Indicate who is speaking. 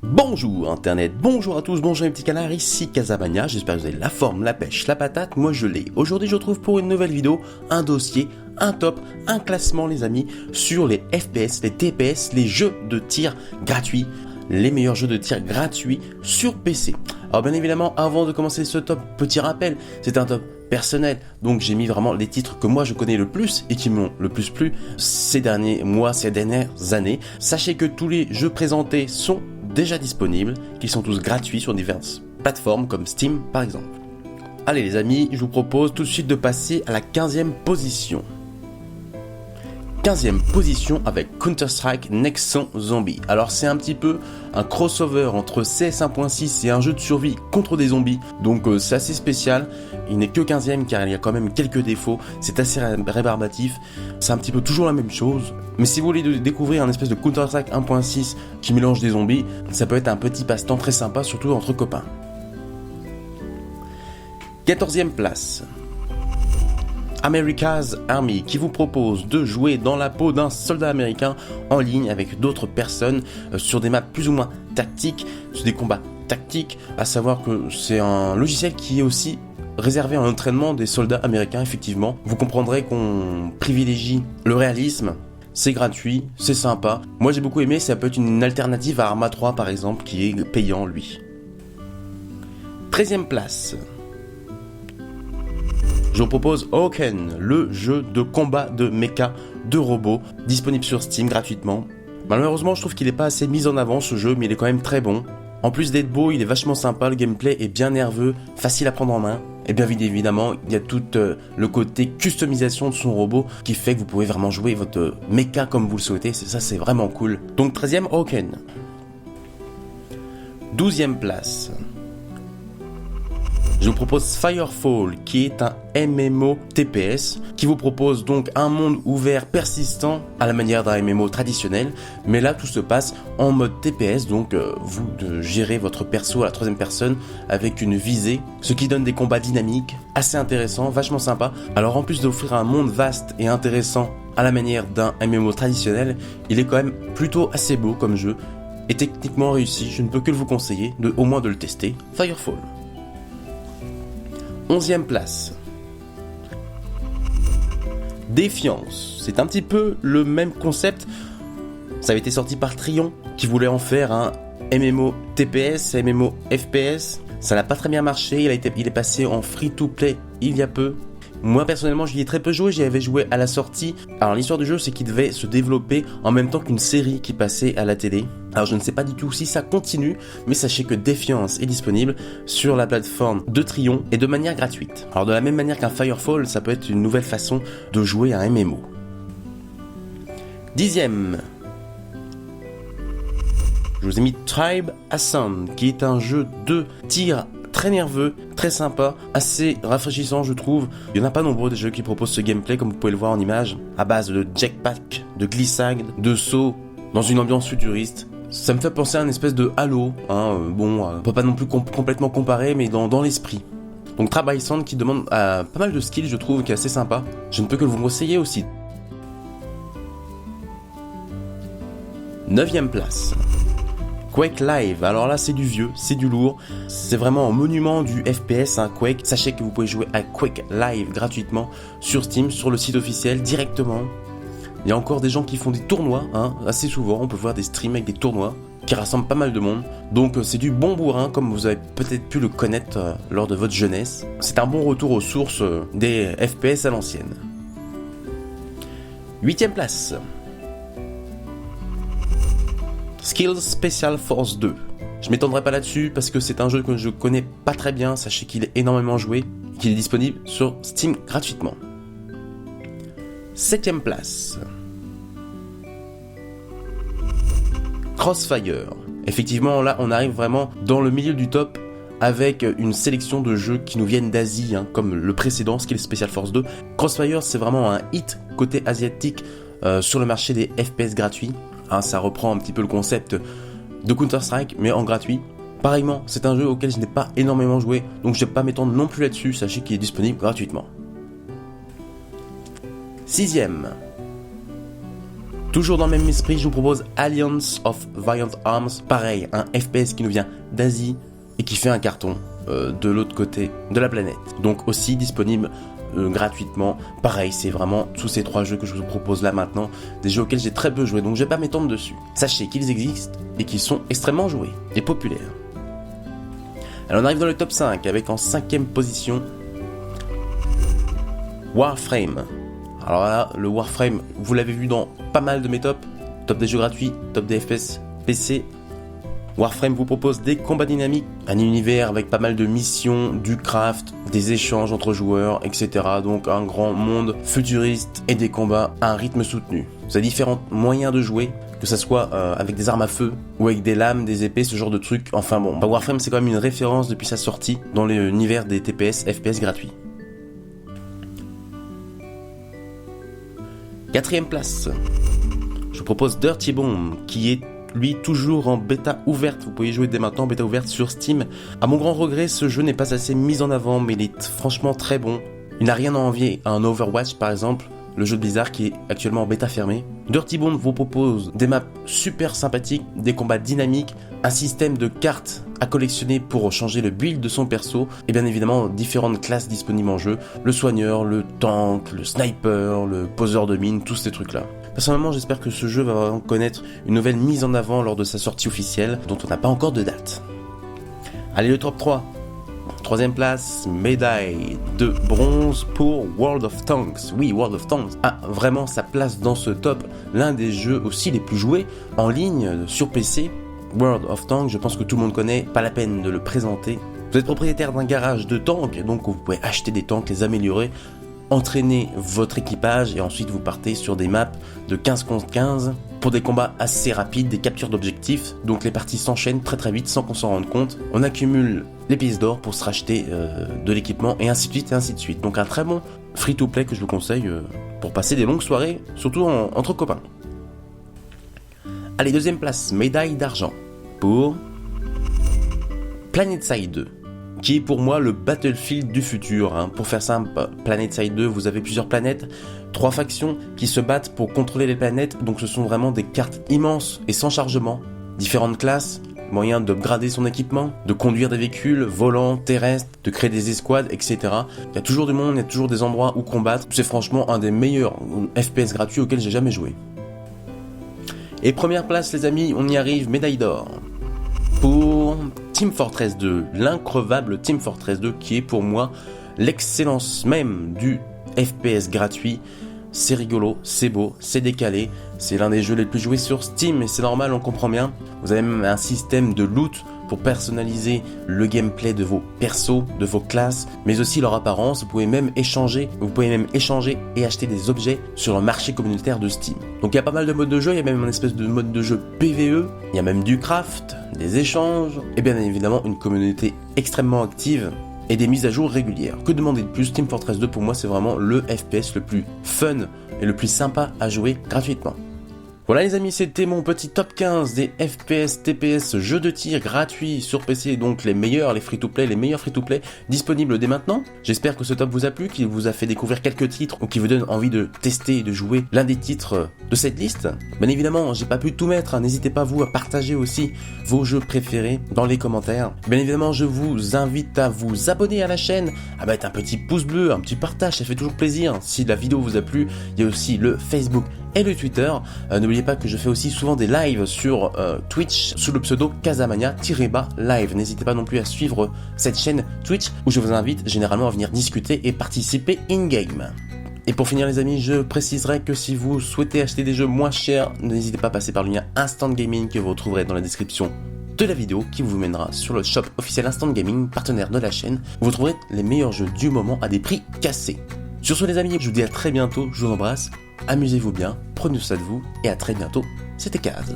Speaker 1: Bonjour Internet, bonjour à tous, bonjour les petits canards, ici Casabagna, j'espère que vous avez la forme, la pêche, la patate, moi je l'ai. Aujourd'hui je vous retrouve pour une nouvelle vidéo, un dossier, un top, un classement les amis, sur les FPS, les TPS, les jeux de tir gratuits, les meilleurs jeux de tir gratuits sur PC. Alors bien évidemment, avant de commencer ce top, petit rappel, c'est un top personnel, donc j'ai mis vraiment les titres que moi je connais le plus et qui m'ont le plus plu ces derniers mois, ces dernières années. Sachez que tous les jeux présentés sont déjà disponibles, qu'ils sont tous gratuits sur diverses plateformes comme Steam par exemple. Allez les amis, je vous propose tout de suite de passer à la 15e position. 15e position avec Counter-Strike Next Gen Zombie. Alors c'est un petit peu un crossover entre CS 1.6 et un jeu de survie contre des zombies. Donc c'est assez spécial. Il n'est que 15e car il y a quand même quelques défauts. C'est assez rébarbatif. C'est un petit peu toujours la même chose. Mais si vous voulez découvrir un espèce de Counter-Strike 1.6 qui mélange des zombies, ça peut être un petit passe-temps très sympa, surtout entre copains. 14e place. America's Army, qui vous propose de jouer dans la peau d'un soldat américain en ligne avec d'autres personnes sur des maps plus ou moins tactiques, sur des combats tactiques, à savoir que c'est un logiciel qui est aussi réservé à l'entraînement des soldats américains, effectivement. Vous comprendrez qu'on privilégie le réalisme, c'est gratuit, c'est sympa. Moi j'ai beaucoup aimé, ça peut être une alternative à Arma 3 par exemple, qui est payant lui. 13e place. Je vous propose Hawken, le jeu de combat de mecha de robots, disponible sur Steam gratuitement. Malheureusement, je trouve qu'il n'est pas assez mis en avant ce jeu, mais il est quand même très bon. En plus d'être beau, il est vachement sympa, le gameplay est bien nerveux, facile à prendre en main. Et bien évidemment, il y a tout le côté customisation de son robot qui fait que vous pouvez vraiment jouer votre mecha comme vous le souhaitez. Ça, c'est vraiment cool. Donc 13e, Hawken. 12e place. Je vous propose Firefall, qui est un MMO TPS, qui vous propose donc un monde ouvert persistant à la manière d'un MMO traditionnel, mais là tout se passe en mode TPS, donc vous gérez votre perso à la troisième personne avec une visée, ce qui donne des combats dynamiques, assez intéressants, vachement sympas. Alors en plus d'offrir un monde vaste et intéressant à la manière d'un MMO traditionnel, il est quand même plutôt assez beau comme jeu, et techniquement réussi, je ne peux que vous conseiller au moins de le tester, Firefall. 11e place. Défiance. C'est un petit peu le même concept. Ça avait été sorti par Trion, qui voulait en faire un MMO TPS, MMO FPS. Ça n'a pas très bien marché. Il est passé en free-to-play il y a peu. Moi personnellement j'y ai très peu joué, j'y avais joué à la sortie. Alors l'histoire du jeu c'est qu'il devait se développer en même temps qu'une série qui passait à la télé. Alors je ne sais pas du tout si ça continue, mais sachez que Défiance est disponible sur la plateforme de Trion et de manière gratuite. Alors de la même manière qu'un Firefall, ça peut être une nouvelle façon de jouer à un MMO. 10e. Je vous ai mis Tribe Ascend, qui est un jeu de tir très nerveux, très sympa, assez rafraîchissant je trouve. Il n'y en a pas nombreux des jeux qui proposent ce gameplay comme vous pouvez le voir en image, à base de jetpack, de glissade, de saut, dans une ambiance futuriste. Ça me fait penser à une espèce de Halo, on peut pas non plus complètement comparer, mais dans l'esprit. Donc Tribe Ascend qui demande pas mal de skills je trouve, qui est assez sympa. Je ne peux que vous conseiller aussi. 9e place. Quake Live, alors là c'est du vieux, c'est du lourd, c'est vraiment un monument du FPS, Quake. Sachez que vous pouvez jouer à Quake Live gratuitement sur Steam, sur le site officiel directement. Il y a encore des gens qui font des tournois, assez souvent, on peut voir des streams avec des tournois qui rassemblent pas mal de monde. Donc c'est du bon bourrin comme vous avez peut-être pu le connaître lors de votre jeunesse. C'est un bon retour aux sources des FPS à l'ancienne. 8e place. Skills Special Force 2. Je m'étendrai pas là-dessus parce que c'est un jeu que je connais pas très bien, sachez qu'il est énormément joué, qu'il est disponible sur Steam gratuitement. 7e place. Crossfire. Effectivement là on arrive vraiment dans le milieu du top avec une sélection de jeux qui nous viennent d'Asie, comme le précédent Skills Special Force 2. Crossfire c'est vraiment un hit côté asiatique sur le marché des FPS gratuits. Ça reprend un petit peu le concept de Counter-Strike, mais en gratuit. Pareillement, c'est un jeu auquel je n'ai pas énormément joué, donc je ne vais pas m'étendre non plus là-dessus, sachez qu'il est disponible gratuitement. 6e. Toujours dans le même esprit, je vous propose Alliance of Valiant Arms. Pareil, un FPS qui nous vient d'Asie et qui fait un carton de l'autre côté de la planète. Donc aussi disponible gratuitement. Pareil, c'est vraiment tous ces 3 jeux que je vous propose là maintenant, des jeux auxquels j'ai très peu joué, donc je vais pas m'étendre dessus. Sachez qu'ils existent et qu'ils sont extrêmement joués et populaires. Alors on arrive dans le top 5 avec en 5ème position Warframe. Alors là, le Warframe, vous l'avez vu dans pas mal de mes tops, top des jeux gratuits, top des FPS PC. Warframe vous propose des combats dynamiques, un univers avec pas mal de missions, du craft, des échanges entre joueurs, etc. Donc un grand monde futuriste et des combats à un rythme soutenu. Vous avez différents moyens de jouer, que ça soit avec des armes à feu ou avec des lames, des épées, ce genre de trucs. Enfin bon, Warframe c'est quand même une référence depuis sa sortie dans l'univers des TPS, FPS gratuits. 4ème place, je vous propose Dirty Bomb, qui est lui toujours en bêta ouverte. Vous pouvez jouer dès maintenant en bêta ouverte sur Steam. À mon grand regret, ce jeu n'est pas assez mis en avant, mais il est franchement très bon. Il n'a rien à envier à un Overwatch par exemple, le jeu de Blizzard qui est actuellement en bêta fermée. Dirty Bomb vous propose des maps super sympathiques, des combats dynamiques, un système de cartes à collectionner pour changer le build de son perso, et bien évidemment différentes classes disponibles en jeu, le soigneur, le tank, le sniper, le poseur de mine, tous ces trucs là. Personnellement, j'espère que ce jeu va vraiment connaître une nouvelle mise en avant lors de sa sortie officielle, dont on n'a pas encore de date. Allez, le top 3. 3ème place, médaille de bronze pour World of Tanks. Oui, World of Tanks a vraiment sa place dans ce top, l'un des jeux aussi les plus joués en ligne sur PC. World of Tanks, je pense que tout le monde connaît, pas la peine de le présenter. Vous êtes propriétaire d'un garage de tanks, donc vous pouvez acheter des tanks, les améliorer, entraîner votre équipage et ensuite vous partez sur des maps de 15 contre 15 pour des combats assez rapides, des captures d'objectifs. Donc les parties s'enchaînent très très vite sans qu'on s'en rende compte. On accumule les pièces d'or pour se racheter de l'équipement et ainsi de suite et ainsi de suite. Donc un très bon free-to-play que je vous conseille pour passer des longues soirées, surtout entre copains. Allez, 2ème place, médaille d'argent pour PlanetSide 2. Qui est pour moi le Battlefield du futur. Pour faire simple, PlanetSide 2, vous avez plusieurs planètes, 3 factions qui se battent pour contrôler les planètes, donc ce sont vraiment des cartes immenses et sans chargement, différentes classes, moyens d'upgrader son équipement, de conduire des véhicules, volants, terrestres, de créer des escouades, etc. Il y a toujours du monde, il y a toujours des endroits où combattre, c'est franchement un des meilleurs FPS gratuits auxquels j'ai jamais joué. Et première place les amis, on y arrive, médaille d'or pour Team Fortress 2, l'increvable Team Fortress 2 qui est pour moi l'excellence même du FPS gratuit. C'est rigolo, c'est beau, c'est décalé, c'est l'un des jeux les plus joués sur Steam et c'est normal, on comprend bien. Vous avez même un système de loot pour personnaliser le gameplay de vos persos, de vos classes, mais aussi leur apparence. Vous pouvez même échanger et acheter des objets sur le marché communautaire de Steam. Donc il y a pas mal de modes de jeu, il y a même une espèce de mode de jeu PvE, il y a même du craft, des échanges, et bien évidemment une communauté extrêmement active et des mises à jour régulières. Que demander de plus? Team Fortress 2 pour moi c'est vraiment le FPS le plus fun et le plus sympa à jouer gratuitement. Voilà les amis, c'était mon petit top 15 des FPS, TPS, jeux de tir gratuits sur PC, donc les meilleurs free-to-play disponibles dès maintenant. J'espère que ce top vous a plu, qu'il vous a fait découvrir quelques titres ou qui vous donne envie de tester et de jouer l'un des titres de cette liste. Bien évidemment, j'ai pas pu tout mettre, n'hésitez pas vous à partager aussi vos jeux préférés dans les commentaires. Bien évidemment, je vous invite à vous abonner à la chaîne, à mettre un petit pouce bleu, un petit partage, ça fait toujours plaisir. Si la vidéo vous a plu, il y a aussi le Facebook et le Twitter. N'oubliez pas que je fais aussi souvent des lives sur Twitch sous le pseudo Casamania-live. N'hésitez pas non plus à suivre cette chaîne Twitch où je vous invite généralement à venir discuter et participer in-game. Et pour finir les amis, je préciserai que si vous souhaitez acheter des jeux moins chers, n'hésitez pas à passer par le lien Instant Gaming que vous retrouverez dans la description de la vidéo qui vous mènera sur le shop officiel Instant Gaming, partenaire de la chaîne. Vous trouverez les meilleurs jeux du moment à des prix cassés. Sur ce les amis, je vous dis à très bientôt, je vous embrasse. Amusez-vous bien, prenez soin de vous et à très bientôt, c'était Kaz.